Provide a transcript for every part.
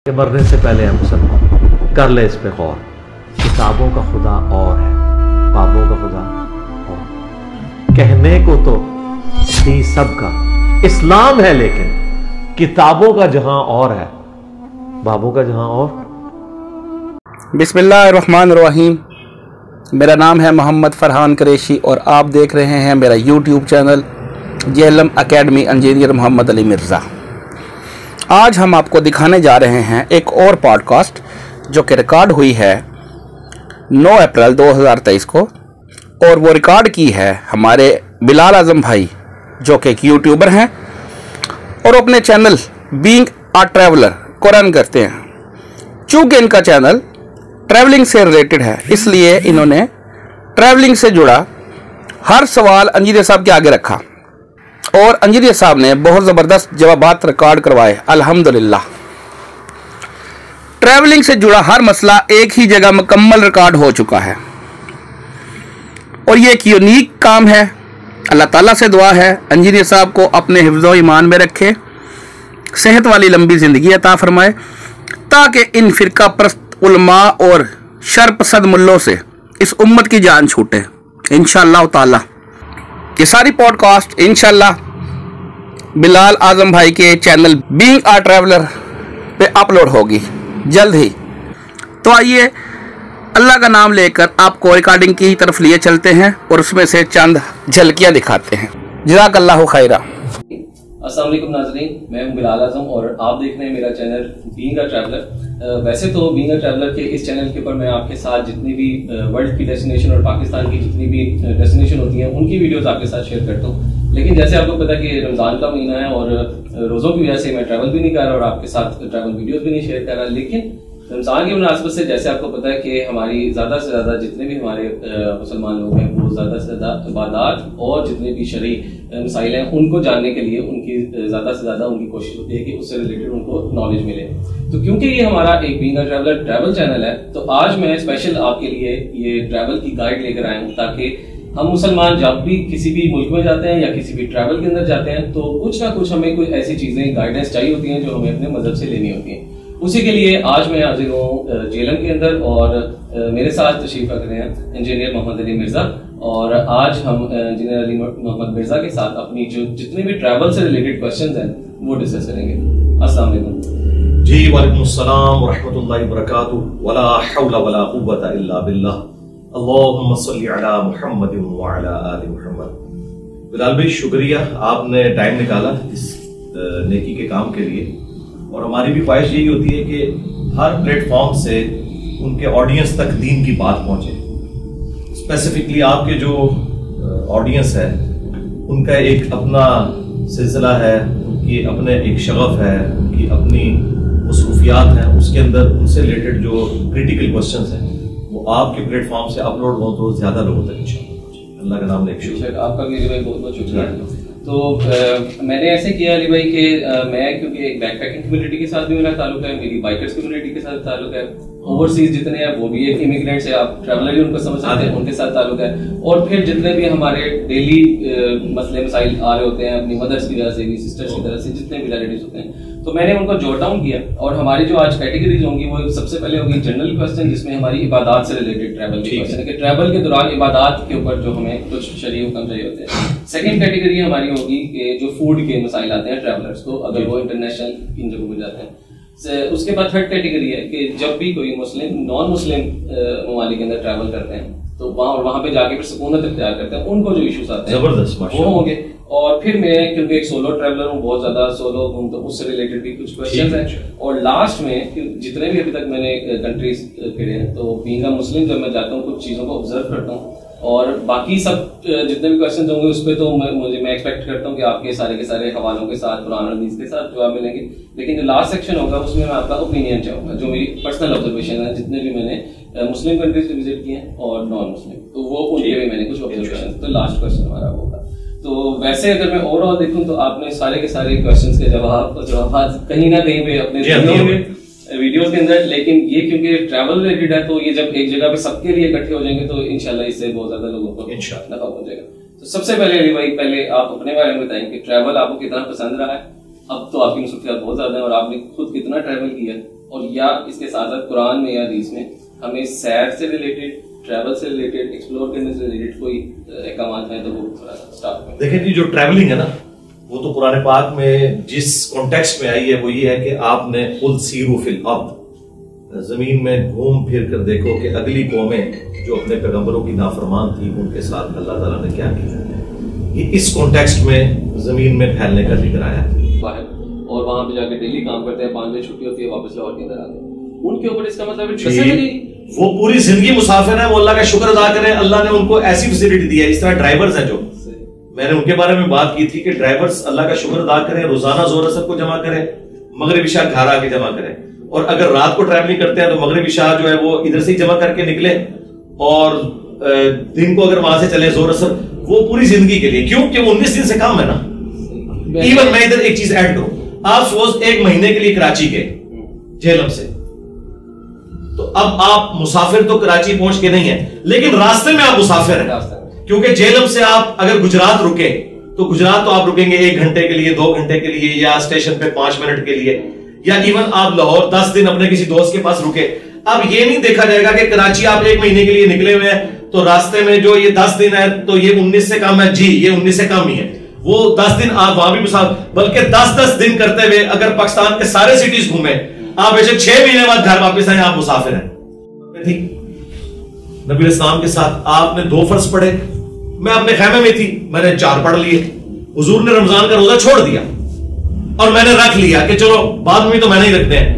کہ مرنے سے پہلے ہم مسلمان کر لے اس پہ غور. کتابوں کا خدا اور ہے، بابوں کا خدا اور. کہنے کو تو تھی سب کا اسلام ہے، لیکن کتابوں کا جہاں اور ہے، بابوں کا جہاں اور. بسم اللہ الرحمن الرحیم. میرا نام ہے محمد فرحان قریشی اور آپ دیکھ رہے ہیں میرا YouTube channel Jhelum academy engineer Muhammad Ali Mirza. آج ہم آپ کو دکھانے جا رہے ہیں ایک اور پوڈ کاسٹ جو کہ ریکارڈ ہوئی ہے 9 اپریل 2023 کو، اور وہ ریکارڈ کی ہے ہمارے بلال اعظم بھائی جو کہ ایک یوٹیوبر ہیں اور اپنے چینل بینگ آ ٹریولر کو رن کرتے ہیں. چونکہ ان کا چینل ٹریولنگ سے ریلیٹڈ ہے، اس لیے انہوں نے ٹریولنگ سے جڑا ہر سوال انجینئر صاحب کے آگے رکھا اور انجینئر صاحب نے بہت زبردست جوابات ریکارڈ کروائے. الحمدللہ ٹریولنگ سے جڑا ہر مسئلہ ایک ہی جگہ مکمل ریکارڈ ہو چکا ہے اور یہ ایک یونیک کام ہے. اللہ تعالیٰ سے دعا ہے انجینئر صاحب کو اپنے حفظ و ایمان میں رکھے، صحت والی لمبی زندگی عطا فرمائے تاکہ ان فرقہ پرست علماء اور شر پسند ملوں سے اس امت کی جان چھوٹے انشاءاللہ تعالی. یہ ساری پوڈ کاسٹ انشاءاللہ بلال اعظم بھائی کے چینل بینگ آ ٹریولر پہ اپلوڈ ہوگی جلد ہی. تو آئیے اللہ کا نام لے کر آپ کو ریکارڈنگ کی طرف لیے چلتے ہیں اور اس میں سے چند جھلکیاں دکھاتے ہیں. جزاک اللہ خیرہ. السلام علیکم ناظرین، میں ہوں بلال اعظم اور آپ دیکھ رہے ہیں میرا چینل بینگ اے ٹریولر. ویسے تو بینگ اے ٹریولر کے اس چینل کے اوپر میں آپ کے ساتھ جتنی بھی ورلڈ کی ڈیسٹینیشن اور پاکستان کی جتنی بھی ڈیسٹینیشن ہوتی ہیں ان کی ویڈیوز آپ کے ساتھ شیئر کرتا ہوں. لیکن جیسے آپ کو پتا کہ رمضان کا مہینہ ہے اور روزوں کی وجہ سے میں ٹریول بھی نہیں کر رہا اور آپ کے ساتھ ٹریول ویڈیوز بھی نہیں شیئر کر رہا. لیکن رمضان کی مناسبت سے جیسے آپ کو پتا ہے کہ ہماری زیادہ سے زیادہ جتنے بھی ہمارے مسلمان لوگ ہیں وہ زیادہ سے زیادہ عبادات اور جتنے بھی شرعی مسائل ہیں ان کو جاننے کے لیے ان کی زیادہ سے زیادہ ان کی کوشش ہوتی ہے کہ اس سے ریلیٹڈ ان کو نالج ملے. تو کیونکہ یہ ہمارا ایک being a traveller travel channel ہے تو آج میں اسپیشل آپ کے لیے یہ ٹریول کی گائیڈ لے کر آیا ہوں تاکہ ہم مسلمان جب بھی کسی بھی ملک میں جاتے ہیں یا کسی بھی ٹریول کے اندر جاتے ہیں تو کچھ نہ کچھ ہمیں کوئی ایسی چیزیں گائیڈنس چاہیے ہوتی ہیں جو ہمیں اپنے مذہب سے لینی ہوتی ہیں. اسی کے لیے آج میں حاضر ہوں جیلم کے اندر اور میرے ساتھ تشریف رکھ رہے ہیں انجینئر محمد علی مرزا. اور آج ہم انجینئر علی محمد مرزا کے ساتھ اپنی جو جتنے بھی ٹریول سے ریلیٹڈ کوشچنز ہیں وہ ڈسکس کریں گے. السلام علیکم. جی وعلیکم السلام ورحمۃ اللہ وبرکاتہ. ولا حول ولا قوۃ الا باللہ. اللہم صلی علی محمد وعلی آل محمد. بلال بھائی شکریہ، آپ نے ٹائم نکالا اس نیکی کے کام کے لیے. اور ہماری بھی خواہش یہی ہوتی ہے کہ ہر پلیٹ فارم سے ان کے آڈینس تک دین کی بات پہنچے. اسپیسیفکلی آپ کے جو آڈینس ہے ان کا ایک اپنا سلسلہ ہے، ان کی اپنے ایک شغف ہے، ان کی اپنی مصروفیات ہیں. اس کے اندر ان سے ریلیٹڈ جو کریٹیکل کوشچنس ہیں وہ آپ کے پلیٹ فارم سے اپلوڈ ہوں تو زیادہ لوگوں تک انشاءاللہ. اللہ کا نام لے کے آپ کا بھی بہت بہت شکریہ. تو میں نے ایسے کیا علی بھائی کہ میں کیونکہ ایک بیک پیکنگ کمیونٹی کے ساتھ بھی میرا تعلق ہے، میری بائکرز کمیونٹی کے ساتھ تعلق ہے، اوورسیز جتنے ہیں وہ بھی ایک امیگرینٹس ہے، آپ ٹریولر ہی ان کو سمجھ سکتے ہیں، ان کے ساتھ تعلق ہے. اور پھر جتنے بھی ہمارے ڈیلی مسئلے مسائل آ رہے ہوتے ہیں اپنی مدرس کی طرح سے بھی، سسٹرس کی طرح سے، جتنے بھی ریلیٹیوز ہوتے ہیں تو میں نے ان کو جوٹ ڈاؤن کیا. اور ہماری جو آج کیٹیگریز ہوں گی وہ سب سے پہلے ہوگی جنرل کوسچن جس میں ہماری عبادات سے ریلیٹڈ ٹریول کی کوسچن ہے کہ ٹریول کے دوران عبادات کے اوپر جو ہمیں کچھ شرعی حکم چاہیے ہوتے ہیں. سیکنڈ کیٹیگری ہماری ہوگی کہ جو فوڈ کے مسائل آتے ہیں ٹریولرس کو اگر وہ انٹرنیشنل ان جگہوں پہ جاتے ہیں. اس کے بعد تھرڈ کیٹیگری ہے کہ جب بھی کوئی مسلم نان مسلم ممالک کے اندر ٹریول کرتے ہیں تو وہاں پہ جا کے پھر سکونت اختیار کرتے ہیں ان کو جو ایشوز آتے ہیں وہ ہوں گے. اور پھر میں کیونکہ ایک سولو ٹریولر ہوں، بہت زیادہ سولو ہوں تو اس سے ریلیٹڈ بھی کچھ کوشچنز ہیں. اور لاسٹ میں جتنے بھی ابھی تک میں نے کنٹریز پھرے ہیں تو بینگ اے مسلم جب میں جاتا ہوں کچھ چیزوں کو آبزرو کرتا ہوں اور باقی سب جتنے بھی کوشچنز ہوں گے اس پہ تو میں ایکسپیکٹ کرتا ہوں کہ آپ کے سارے حوالوں کے ساتھ قرآن اور حدیث کے ساتھ جواب ملیں گے. لیکن جو لاسٹ سیکشن ہوگا اس میں میں آپ کا اوپینین چاہوں گا جو میری پرسنل آبزرویشن ہے جتنے بھی میں نے مسلم کنٹریز وزٹ کیے ہیں اور نان مسلم تو وہ ان کے بھی میں نے کچھ آبزرویشن. تو لاسٹ کوشچن ہمارا ہوگا. تو ویسے اگر میں اوور آل دیکھوں تو آپ نے سارے کے سارے کوشچنس کے جوابات کہیں نہ کہیں پہ اپنے ویڈیوز کے اندر. لیکن یہ کیونکہ ٹریول ریلیٹڈ ہے تو یہ جب ایک جگہ پہ سب کے لیے اکٹھے ہو جائیں گے تو انشاءاللہ اس سے بہت زیادہ لوگوں کو نفع پہنچ جائے گا. تو سب سے پہلے علی بھائی پہلے آپ اپنے بارے میں بتائیں کہ ٹریول آپ کو کتنا پسند رہا ہے. اب تو آپ کی مصروفیات بہت زیادہ ہیں اور آپ نے خود کتنا ٹریول کیا اور یا اس کے ساتھ ساتھ قرآن میں یا حدیث میں ہمیں سیر سے ریلیٹڈ، ٹریول سے ریلیٹڈ، ایکسپلور کرنے سے ریلیٹڈ کوئی احکامات ہیں تو وہ اسٹارٹ کریں. دیکھیں جی، جو ٹریولنگ ہے نا وہ تو قرآن پاک میں جس کانٹیکسٹ میں آئی ہے وہ یہ ہے کہ آپ نے قل سیروا فی الارض، زمین میں گھوم پھر کر دیکھو کہ اگلی قومیں جو اپنے پیغمبروں کی نافرمان تھی ان کے ساتھ اللہ تعالیٰ نے کیا کیا. یہ اس کانٹیکسٹ میں زمین میں پھیلنے کا ذکر آیا باہر، اور وہاں پہ جا کے ڈیلی کام کرتے ہیں، 5 بجے چھٹی ہوتی ہے، واپس لاہور کے اندر آتے ہیں. ان کے اوپر اس کا مطلب وہ پوری زندگی مسافر ہیں، وہ اللہ کا شکر ادا کریں. اللہ نے ان کو ایسی فیسلٹی دی ہے. اس طرح ڈرائیورز ہیں، جو میں نے ان کے بارے میں بات کی تھی کہ ڈرائیورز اللہ کا شکر ادا کریں، روزانہ ظہر اثر کو جمع کریں، مغرب عشاء گھر آ کے جمع کریں. اور اگر رات کو ٹریولنگ کرتے ہیں تو مغرب عشاء جو ہے وہ ادھر سے ہی جمع کر کے نکلے، اور دن کو اگر وہاں سے چلے ظہر اثر، وہ پوری زندگی کے لیے. کیوں کہ وہ 19 دن سے کم ہے نا. ایون میں ادھر ایک چیز ایڈ کروں، آپ سپوز 1 مہینے کے لیے کراچی گئے جہلم سے، تو اب آپ مسافر تو کراچی پہنچ کے نہیں ہیں، لیکن راستے میں آپ مسافر ہیں. کیونکہ جہلم سے آپ اگر گجرات رکے تو گجرات تو آپ رکیں گے 1 گھنٹے کے لیے، 2 گھنٹے کے لیے، یا اسٹیشن پہ 5 منٹ کے لیے، یا ایون آپ لاہور 10 دن اپنے کسی دوست کے پاس رکے. اب یہ نہیں دیکھا جائے گا کہ کراچی آپ 1 مہینے کے لیے نکلے ہوئے ہیں تو راستے میں جو یہ 10 دن ہے تو یہ 19 سے کم ہے. جی یہ 19 سے کم ہی ہے. وہ 10 دن آپ وہاں بھی مسافر، بلکہ 10 دن کرتے ہوئے اگر پاکستان کے سارے سٹیز گھومے، آپ ایسے 6 مہینے بعد گھر واپس آئے، آپ مسافر ہیں. نبی اسلام کے ساتھ آپ نے 2 فرض پڑھے. میں اپنے خیمے میں تھی، میں نے 4 پڑھ لیے. حضور نے رمضان کا روزہ چھوڑ دیا اور میں نے رکھ لیا کہ چلو بعد میں تو میں نہیں رکھتے ہیں.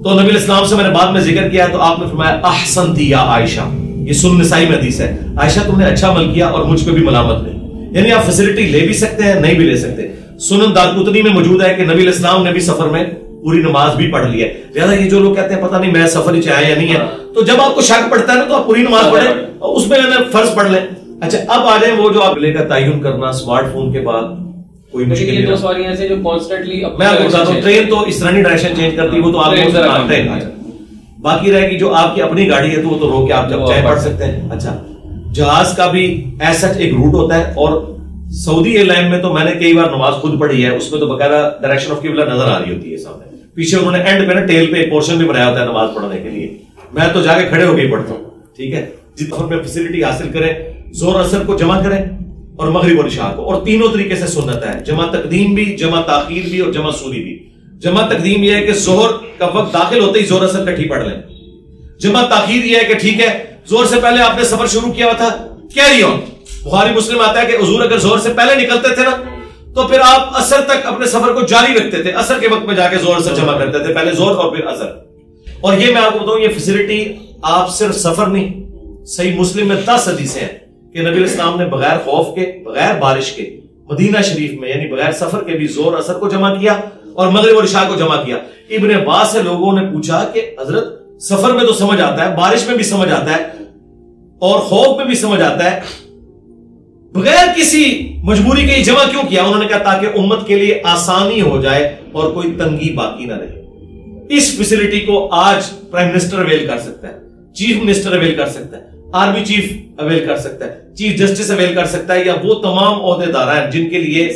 تو نبی اسلام سے میں نے بعد میں ذکر کیا تو آپ نے فرمایا احسنتی یا عائشہ. یہ سنن نسائی میں حدیث ہے، عائشہ تم نے اچھا عمل کیا اور مجھ پہ بھی ملامت نہیں. یعنی آپ فیسلٹی لے بھی سکتے ہیں، نہیں بھی لے سکتے. سنن دارقطنی میں موجود ہے کہ نبی اسلام نے بھی سفر میں پوری نماز بھی پڑھ لی ہے. لہٰذا یہ جو لوگ کہتے ہیں پتہ نہیں میں سفر ہی آیا یا نہیں ہے، تو جب آپ کو شک پڑتا ہے نا تو آپ پوری نماز پڑھیں اور اس میں فرض پڑھ لیں. اچھا اب آ جائیں وہ جو آپ لے کا تعین کرنا اسمارٹ فون کے بعد کوئی مشکل نہیں. دو سواریاں ایسے جو کانسٹنٹلی میں آپ کو بتاتا ہوں، ٹرین تو اس طرح نہیں ڈائریکشن چینج کرتی، وہ تو آپ کو جانتے ہیں. باقی رہے گی جو آپ کی اپنی گاڑی ہے تو وہ تو روک کے آپ جب چاہے پڑھ سکتے ہیں. اچھا جہاز کا بھی ایسا ایک روٹ ہوتا ہے، اور سعودی ایئر لائن میں تو میں نے کئی بار نماز خود پڑھی ہے، اس میں تو باقاعدہ ڈائریکشن آف قبلہ نظر آ رہی ہوتی ہے سامنے. پیچھے انہوں نے اینڈ پہ نا ٹیل پہ ایک پورشن بھی بنایا ہوتا ہے نماز پڑھنے کے لیے. میں تو جا کے کھڑے ہو کے پڑھتا ہوں. ٹھیک ہے، جتنا میں فیسلٹی حاصل کریں، ظہر اثر کو جمع کریں اور مغرب اور عشاء کو، اور تینوں طریقے سے سنت ہے. جمع تقدیم بھی، جمع تاخیر بھی، اور جمع سوری بھی. جمع تقدیم یہ ہے کہ ظہر کا وقت داخل ہوتے ہی ظہر اثر کٹھی پڑھ لیں. جمع تاخیر یہ ہے کہ ٹھیک ہے ظہر سے پہلے آپ نے سفر شروع کیا ہوا تھا، کیری آن. بخاری مسلم آتا ہے کہ حضور اگر ظہر سے پہلے نکلتے تھے نا تو پھر آپ عصر تک اپنے سفر کو جاری رکھتے تھے. عصر کے وقت میں جا کے ظہر اثر جمع کرتے تھے، پہلے ظہر اور پھر عصر. اور یہ میں آپ کو بتاؤں یہ فیسلٹی آپ صرف سفر نہیں، صحیح مسلم میں 10 حدیثیں ہیں کہ نبی اسلام نے بغیر خوف کے، بغیر بارش کے مدینہ شریف میں یعنی بغیر سفر کے بھی ظہر اثر کو جمع کیا اور مغرب اور عشاء کو جمع کیا. ابن عباس سے لوگوں نے پوچھا کہ حضرت سفر میں تو سمجھ آتا ہے، بارش میں بھی سمجھ آتا ہے اور خوف میں بھی سمجھ آتا ہے، بغیر کسی مجبوری کے جمع کیوں کیا؟ انہوں نے کہا تاکہ امت کے لیے آسانی ہو جائے اور کوئی تنگی باقی نہ رہے. اس فیسلٹی کو آج پرائم منسٹر اویل کر سکتا ہے، چیف منسٹر اویل کر سکتا ہے، آرمی چیف اویل کر سکتا ہے، چیف جسٹس اویل کر سکتا ہے، یا وہ تمام عہدے داران جن کے لیے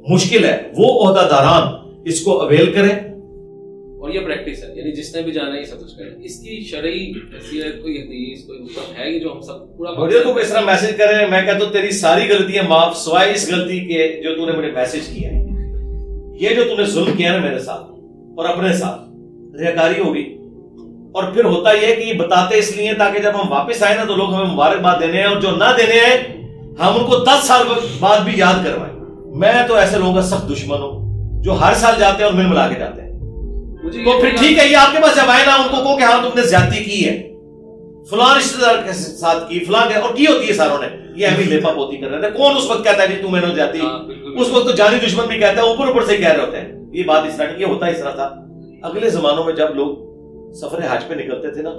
مشکل ہے وہ عہدہ داران اس کو اویل کریں. اور یہ پریکٹس ہے، یعنی جس نے بھی جانا ہے سب کچھ کریں. اس کی شرعی حیثیت کوئی حدیث کوئی حکم ہے یہ جو ہم سب پورا مجھے تو اس طرح میسج کریں، میں کہتا ہوں تیری ساری غلطیاں معاف سوائے اس غلطی کے جو تو نے مجھے میسج کیا ہے. یہ جو تو نے ظلم کیا نا میرے ساتھ اور اپنے ساتھ، ریاکاری ہوگی. اور پھر ہوتا یہ کہ یہ بتاتے اس لیے تاکہ جب ہم واپس آئے نا تو لوگ ہمیں مبارکباد دینے ہیں، اور جو نہ دینے ہیں ہم ان کو 10 سال بعد بھی یاد کروائیں. میں تو ایسے لوگوں کا سخت دشمن ہوں جو ہر سال جاتے ہیں اور مل ملا کے جاتے ہیں. تو پھر ٹھیک ہے یہ آپ کے پاس جب آئے نا ان کو کہو کہ ہاں تم نے زیادتی کی ہے، فلاں رشتہ دار کے ساتھ کی، فلاں کے، اور کی ہوتی ہے ساروں نے. یہ ابھی لیپا پوتی کر رہے تھے. کون اس وقت کہتا ہے جی تم میں نے زیادتی؟ اس وقت تو جانی دشمن بھی کہتا ہے، اوپر اوپر سے کہہ رہے ہوتے ہیں. یہ بات اس طرح نہیں، یہ ہوتا اس طرح تھا. اگلے زمانوں میں جب لوگ سفر حج پہ نکلتے تھے نا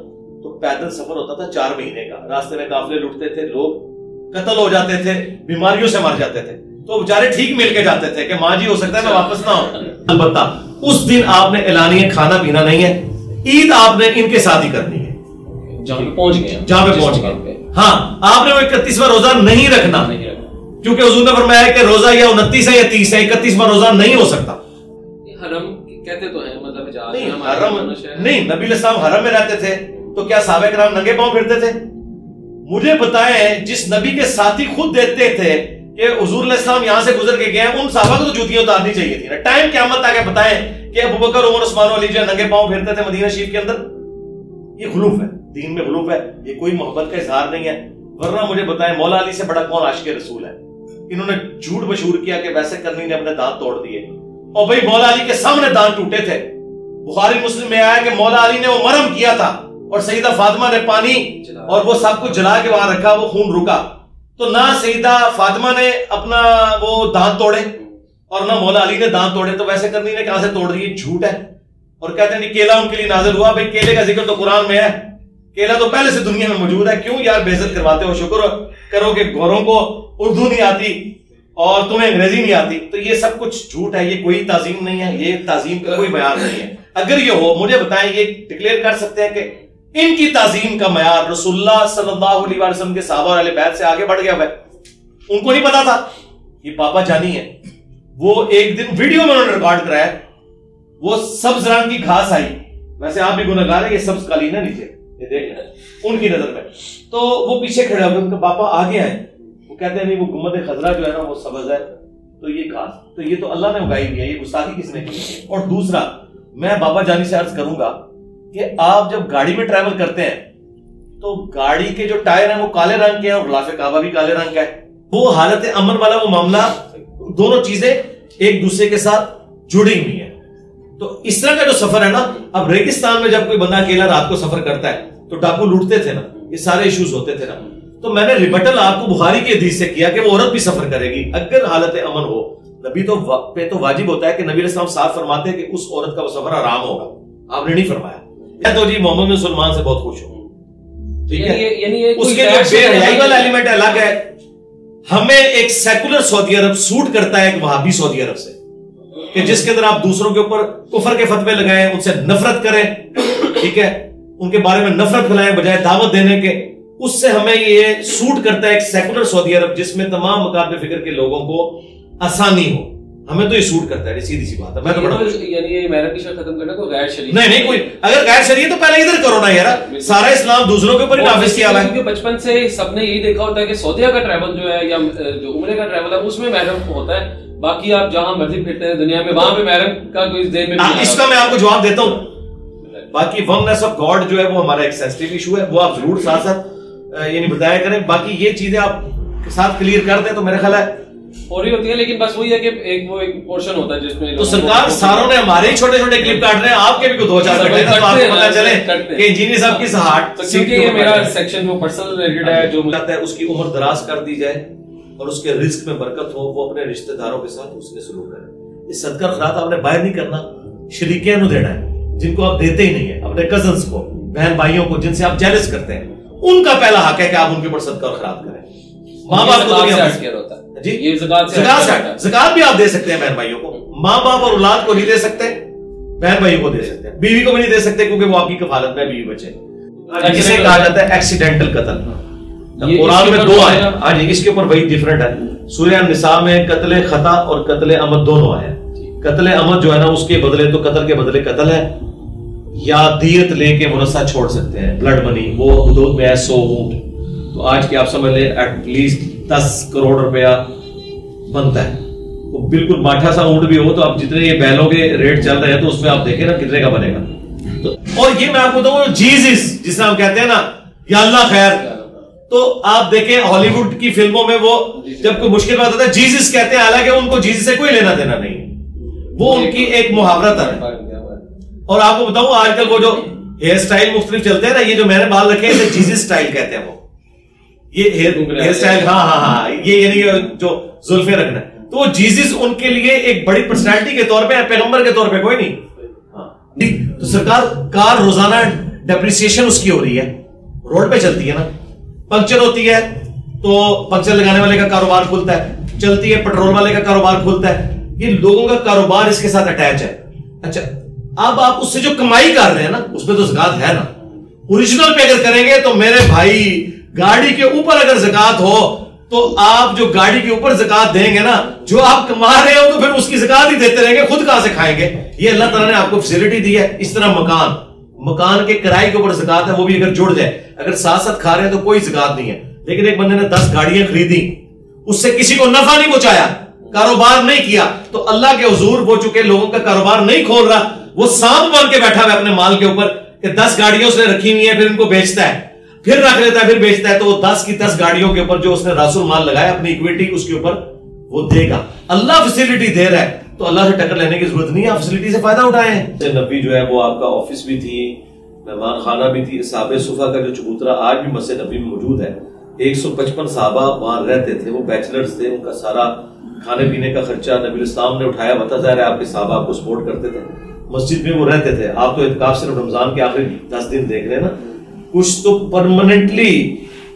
تو پیدل سفر ہوتا تھا 4 مہینے کا. راستے میں قافلے لٹتے تھے، لوگ قتل ہو جاتے تھے، بیماریوں سے مر جاتے تھے، تو بیچارے ٹھیک مل کے جاتے تھے کہ ماں جی ہو سکتا ہے میں واپس نہ ہوں. البتہ اس دن آپ نے اعلانیہ کھانا پینا نہیں ہے. عید آپ نے ان کے ساتھ ہی کرنی ہے جہاں پہ پہنچ گئے. ہاں آپ نے وہ 31واں روزہ نہیں رکھنا، کیونکہ حضور نے فرمایا کہ روزہ یا 29 ہے یا 30 ہے، 31واں روزہ نہیں ہو سکتا. حرم کہتے تو ہیں مطلب حرم نہیں، نبی علیہ السلام حرم میں رہتے تھے تو کیا صحابہ کرام ننگے پاؤں پھرتے تھے؟ مجھے بتائیں جس نبی کے ساتھی خود دیتے تھے کہ حضور علیہ السلام یہاں سے گزر کے گئے ہیں، ان صحابہ کو تو جوتیاں اتارنی چاہیے تھی نا. ٹائم قیامت تک بتائیں کہ ابو بکر، عمر، عثمان و علی جو ننگے پاؤں پھرتے تھے مدینہ شریف کے اندر. یہ غلوف ہے، دین میں غلوف ہے، یہ کوئی محبت کا اظہار نہیں ہے. ورنہ مجھے بتائیں مولا علی سے بڑا کون عاشق رسول ہے؟ انہوں نے جھوٹ مشہور کیا کہ ویسے کرنی نے اپنے دانت توڑ دیے، اور بھائی مولا علی کے سامنے دانت ٹوٹے تھے. بخاری مسلم میں آیا کہ مولا علی نے وہ مرم کیا تھا اور سیدہ فاطمہ نے پانی اور وہ سب کچھ جلا کے وہاں رکھا، وہ خون رکا. تو نہ سیدہ فاطمہ نے اپنا وہ دانت توڑے اور نہ مولا علی نے دانت توڑے، تو ویسے کرنی نے کہاں سے توڑ دی؟ جھوٹ ہے. اور کہتے ہیں کیلا ان کے لیے نازل ہوا. بھائی کیلے کا ذکر تو قرآن میں ہے، کیلا تو پہلے سے دنیا میں موجود ہے. کیوں یار بے عزت کرواتے ہو؟ شکر کرو کہ گوروں کو اردو نہیں آتی اور تمہیں انگریزی نہیں آتی. تو یہ سب کچھ جھوٹ ہے، یہ کوئی تعظیم نہیں ہے، یہ تعظیم کا کوئی معیار نہیں ہے. اگر یہ ہو مجھے بتائیں، یہ ڈکلیئر کر سکتے ہیں کہ ان کی تعظیم کا معیار رسول اللہ صلی اللہ علیہ وسلم کے صحابہ اور اہل بیت سے آگے بڑھ گیا ہے؟ ان کو نہیں پتا تھا. یہ پاپا جانی ہے، وہ ایک دن ویڈیو میں انہوں نے ریکارڈ کرایا، وہ سبز رنگ کی گھاس آئی. ویسے آپ بھی گنہگار ہیں، یہ سبز قالین ہے نیچے، یہ دیکھ لیں ان کی نظر میں. تو وہ پیچھے کھڑے ہوئے، ان کا پاپا آگے آئے. وہ کہتے ہیں نہیں، وہ گنبد خضرا جو ہے نا وہ سبز ہے، تو یہ گھاس تو یہ تو اللہ نے اگائی ہوئی ہے، یہ گستاخی کس نے کی؟ اور دوسرا میں بابا جانی سے عرض کروں گا کہ آپ جب گاڑی میں ٹریول کرتے ہیں تو گاڑی کے جو ٹائر ہیں وہ کالے رنگ کے ہیں اور غلاف کعبہ بھی کالے رنگ کا ہے. وہ حالت امن والا وہ معاملہ، دونوں چیزیں ایک دوسرے کے ساتھ جڑی ہوئی ہیں. تو اس طرح کا جو سفر ہے نا، اب ریگستان میں جب کوئی بندہ اکیلا رات کو سفر کرتا ہے تو ڈاکو لوٹتے تھے نا، یہ سارے ایشوز ہوتے تھے نا. تو میں نے ریبٹل آپ کو بخاری کی حدیث سے کیا کہ وہ عورت بھی سفر کرے گی اگر حالت امن ہو. نبی تو پہ تو واجب ہوتا ہے کہ نبی علیہ السلام صاف فرماتے ہیں کہ اس عورت کا وہ سفر آرام ہوگا. آپ نے نہیں فرمایا. تو جی محمد بن سلمان سے بہت خوش ہوں، ٹھیک ہے، اس کے جو بے حیائی والا ایلیمنٹ الگ ہے. ہمیں ایک سیکولر سعودی عرب سوٹ کرتا ہے ایک وہابی سعودی عرب سے، کہ جس کے اندر آپ دوسروں کے اوپر کفر کے فتوے لگائیں، ان سے نفرت کریں، ٹھیک ہے، ان کے بارے میں نفرت پھیلائیں بجائے دعوت دینے کے. اس سے ہمیں یہ سوٹ کرتا ہے ایک سیکولر سعودی عرب جس میں تمام مکاتب فکر کے لوگوں کو آسانی ہو. ہمیں تو یہ سوٹ کرتا ہے، سیدھی سی بات ہے. میں تو بڑا یعنی یہ میرا کی شرط ختم کرنا تو غیر شریعت نہیں کوئی، اگر غیر شریعت تو پہلے ادھر کرو نا یار. سارا اسلام دوسروں کے اوپر ہی نافذ کیا ہوا ہے. کیونکہ بچپن سے سب نے یہی دیکھا ہوتا ہے کہ سعودیہ کا ٹریول جو ہے یا جو عمرے کا ٹریول ہے اس میں محرم ہوتا ہے. باقی آپ جہاں مرضی پھرتے ہیں دنیا میں وہاں پہ محرم کا کوئی ذہن میں نہیں. اس کا میں آپ کو جواب دیتا ہوں. باقی وننس آف گاڈ جو ہے وہ ہمارا ایک سینسٹیو ایشو ہے، وہ آپ ضرور ساتھ ساتھ یعنی بتایا کریں. باقی یہ چیزیں آپ کے ساتھ کلیئر کر دیں تو میرا خیال ہے ہو رہی ہوتی ہے. لیکن بس وہی ہے کہ ایک پورشن ہوتا ہے جس میں تو سرکار ساروں نے ہمارے ہی چھوٹے چھوٹے کلپ کاٹ رہے ہیں، آپ کے بھی کو دو چار کٹے تو آپ کو پتہ چلے کہ انجینئر صاحب کی ہارٹ کیونکہ یہ میرا سیکشن وہ پرسنل ریلیٹڈ ہے جو چاہتا ہے اس کی عمر دراز کر دی جائے اور اس کے رزق میں برکت ہو، وہ اپنے رشتہ داروں کے ساتھ اس نے سلوک کرے. اس صدقہ خیرات آپ نے باہر نہیں کرنا، شریکین کو دینا ہے جن کو آپ دیتے ہی نہیں ہیں، اپنے کزنز کو، بہن بھائیوں کو جن سے آپ جیلس کرتے ہیں، ان کا پہلا حق ہے کہ آپ ان کے اوپر صدقہ اور خیرات کریں. ماں باپ کو جی یہ زکات بھی آپ دے سکتے ہیں بہن بھائیوں کو. ماں باپ اور اولاد کو نہیں دے سکتے، بہن بھائیوں کو دے سکتے ہیں. بیوی کو بھی نہیں دے سکتے کیونکہ وہ آپ کی کفالت میں بیوی بچے. جسے کہا جاتا ہے ایکسیڈنٹل قتل. قرآن میں دو آئے، ہاں جی اس کے اوپر وہی ڈفرنٹ ہے. سورہ النساء میں قتل خطا اور قتل عمد دونوں آئے. قتل عمد جو ہے نا اس کے بدلے تو قتل کے بدلے قتل ہے، یا دیت لے کے مرثہ چھوڑ سکتے ہیں، بلڈ منی. وہ حدود میں ہے 100 اونٹ. تو آج کے آپ سمجھ لیں ایٹ لیسٹ 10 کروڑ روپیہ بنتا ہے. وہ بالکل باٹھا سا اونٹ بھی ہو تو آپ جتنے یہ بیلوں کے ریٹ چل رہے ہیں تو اس میں آپ دیکھیں نا کتنے کا بنے گا. اور یہ میں آپ کو بتاؤں جیزس جس طرح ہم کہتے ہیں نا یا اللہ خیر، تو آپ دیکھیں ہالی ووڈ کی فلموں میں وہ جب کوئی مشکل بات ہوتا ہے جیزس کہتے ہیں، حالانکہ ان کو جیزس سے کوئی لینا دینا نہیں، وہ ان کی ایک محاورت ہے. اور آپ کو بتاؤں آج کل وہ جو ہیئر سٹائل مختلف چلتے ہیں نا، یہ جو میں نے بال رکھے ہیں جیزس سٹائل کہتے ہیں. وہ یہ ہیئر سٹائل ہاں یہ یعنی جو زلفیں رکھنا ہے، تو وہ جیزس ان کے لیے ایک بڑی پرسنالٹی کے طور پہ، پیغمبر کے طور پہ کوئی نہیں. تو سرکار کار روزانہ ڈیپریسیشن اس کی ہو رہی ہے، روڈ پہ چلتی ہے نا، پنکچر ہوتی ہے تو پنکچر لگانے والے کا کاروبار کھلتا ہے، چلتی ہے پٹرول والے کا کاروبار کھلتا ہے. یہ لوگوں کا کاروبار اس کے ساتھ اٹیچ ہے. اچھا اب آپ اس سے جو کمائی کر رہے ہیں نا اس پہ تو زکات ہے نا. اوریجنل پہ اگر کریں گے تو میرے بھائی گاڑی کے اوپر اگر زکات ہو تو آپ جو گاڑی کے اوپر زکات دیں گے نا، جو آپ کما رہے ہو تو پھر اس کی زکات ہی دیتے رہیں گے، خود کہاں سے کھائیں گے؟ یہ اللہ تعالیٰ نے آپ کو فیسلٹی دی ہے. اس طرح مکان کے کرائے کے اوپر زکات ہے، وہ بھی اگر جڑ جائے، اگر ساتھ ساتھ کھا رہے ہیں تو کوئی زکات نہیں ہے. لیکن ایک بندے نے 10 گاڑیاں خریدی، اس سے کسی کو نفع نہیں پہنچایا، کاروبار نہیں کیا، تو اللہ کے حضور وہ چکے لوگوں کا کاروبار نہیں کھول رہا، وہ سانپ بن کے بیٹھا ہوا ہے اپنے مال کے اوپر کہ 10 گاڑیاں اس نے رکھی ہوئی ہیں، پھر ان کو بیچتا ہے، پھر رکھ لیتا ہے، پھر بیچتا ہے. تو وہ 10 کی 10 گاڑیوں کے اوپر جو اس نے راس المال لگایا اپنی ایکویٹی، اس کے اوپر وہ دے گا. اللہ فیسلٹی دے رہا ہے تو اللہ سے ٹکر لینے کی ضرورت نہیں ہے، آپ فیسلٹی سے فائدہ اٹھائیں. نبی جو ہے وہ آپ کا آفس بھی تھی، مہمان خانہ بھی تھی. اصحاب صفہ کا جو چبوترا آج بھی مسجد نبی میں موجود ہے، 155 صحابہ وہاں رہتے تھے، وہ بیچلرز تھے، ان کا سارا کھانے پینے کا خرچہ نبی الاسلام نے اٹھایا ہوا تھا. ظاہر ہے آپ کے صحابہ آپ کو سپورٹ کرتے تھے، مسجد میں وہ رہتے تھے. آپ تو اعتکاف صرف رمضان کے آخری 10 دن دیکھ رہے ہیں نا، کچھ تو پرماننٹلی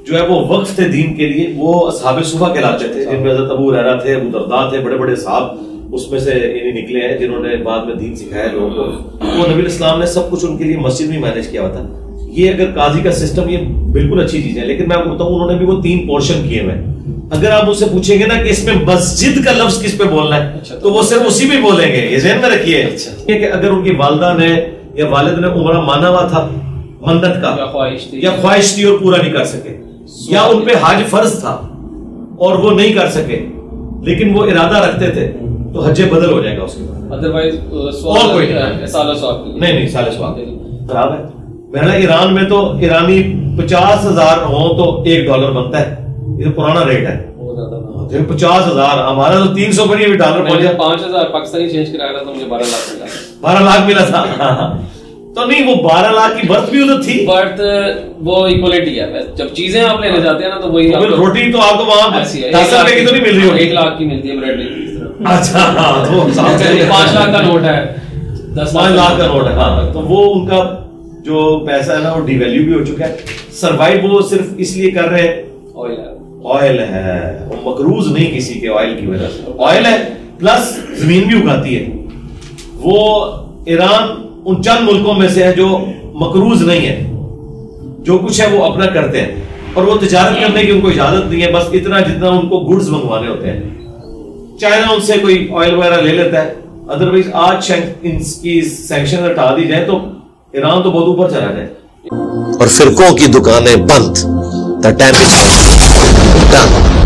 جو ہے وہ وقف تھے دین کے لیے، وہ اصحاب صفہ کہلاتے تھے، جن میں حضرت ابو ہریرہ تھے، ابو درداء تھے، بڑے بڑے صحاب اس میں سے انہیں نکلے ہیں جنہوں نے بعد میں دین سکھایا لوگوں کو. وہ نبی الاسلام نے سب کچھ ان کے لیے مسجد میں مینج کیا ہوا تھا. یہ اگر قاضی کا سسٹم، یہ بالکل اچھی چیز ہے، لیکن میں آپ کو بتاؤں انہوں نے بھی وہ 3 پورشن کیے ہوئے. اگر آپ اسے پوچھیں گے نا کہ اس میں مسجد کا لفظ کس پہ بولنا ہے تو وہ صرف اسی پہ بولیں گے. یہ ذہن میں رکھیے کہ اگر ان کی والدہ نے یا والد نے عمرہ مانا ہوا تھا منت کا، یا خواہش تھی اور پورا نہیں کر سکے، یا ان پہ حج فرض تھا اور وہ نہیں کر سکے لیکن وہ ارادہ رکھتے تھے، تو حج بدل ہو جائے گا اس کے بعد. ادروائز اور کوئی نہیں سال سواب خراب ہے. میرا ایران میں تو ایرانی 50,000 ہوں تو $1 بنتا ہے، یہ پرانا ریٹ ہے. 50,000 ہمارا تو 300 پر ہی ڈالر پہنچ گیا. 5,000 پاکستانی چینج کرا رہا تھا، مجھے 12 لاکھ ملا. 12 لاکھ ملا تھا. تو نہیں، وہ 12 لاکھ کی برتھ بھی ادھر تھی. برتھ وہ ایکولیٹی ہے، جب چیزیں آپ لینے جاتے ہیں نا تو وہی روٹی تو آپ کو وہاں 10 روپے کی تو نہیں مل رہی ہوگی. 1 لاکھ کی ملتی ہے بریڈ. اچھا ہاں، تو 5 لاکھ کا نوٹ ہے، 5 لاکھ کا نوٹ ہے. ہاں، تو وہ ان کا جو پیسہ ہے نا وہ ڈی ویلیو بھی ہو چکا ہے. سروائیو وہ صرف اس لیے کر رہے ہیں، آئل ہے، وہ مقروض نہیں کسی کے آئل کی وجہ سے. آئل ہے پلس زمین بھی اگاتی ہے. وہ ایران ان چند ملکوں میں سے ہے جو مقروض نہیں ہے، جو کچھ ہے وہ اپنا کرتے ہیں، اور وہ تجارت کرنے کی ان کو اجازت نہیں ہے، بس اتنا جتنا ان کو گڈز منگوانے ہوتے ہیں. چائنا ان سے کوئی آئل وغیرہ لے لیتا ہے، ادروائز آج ان کی سینکشن ہٹا دی جائے تو ایران تو بہت اوپر چلا جائے. اور فرقوں کی دکانیں بند. The time is done.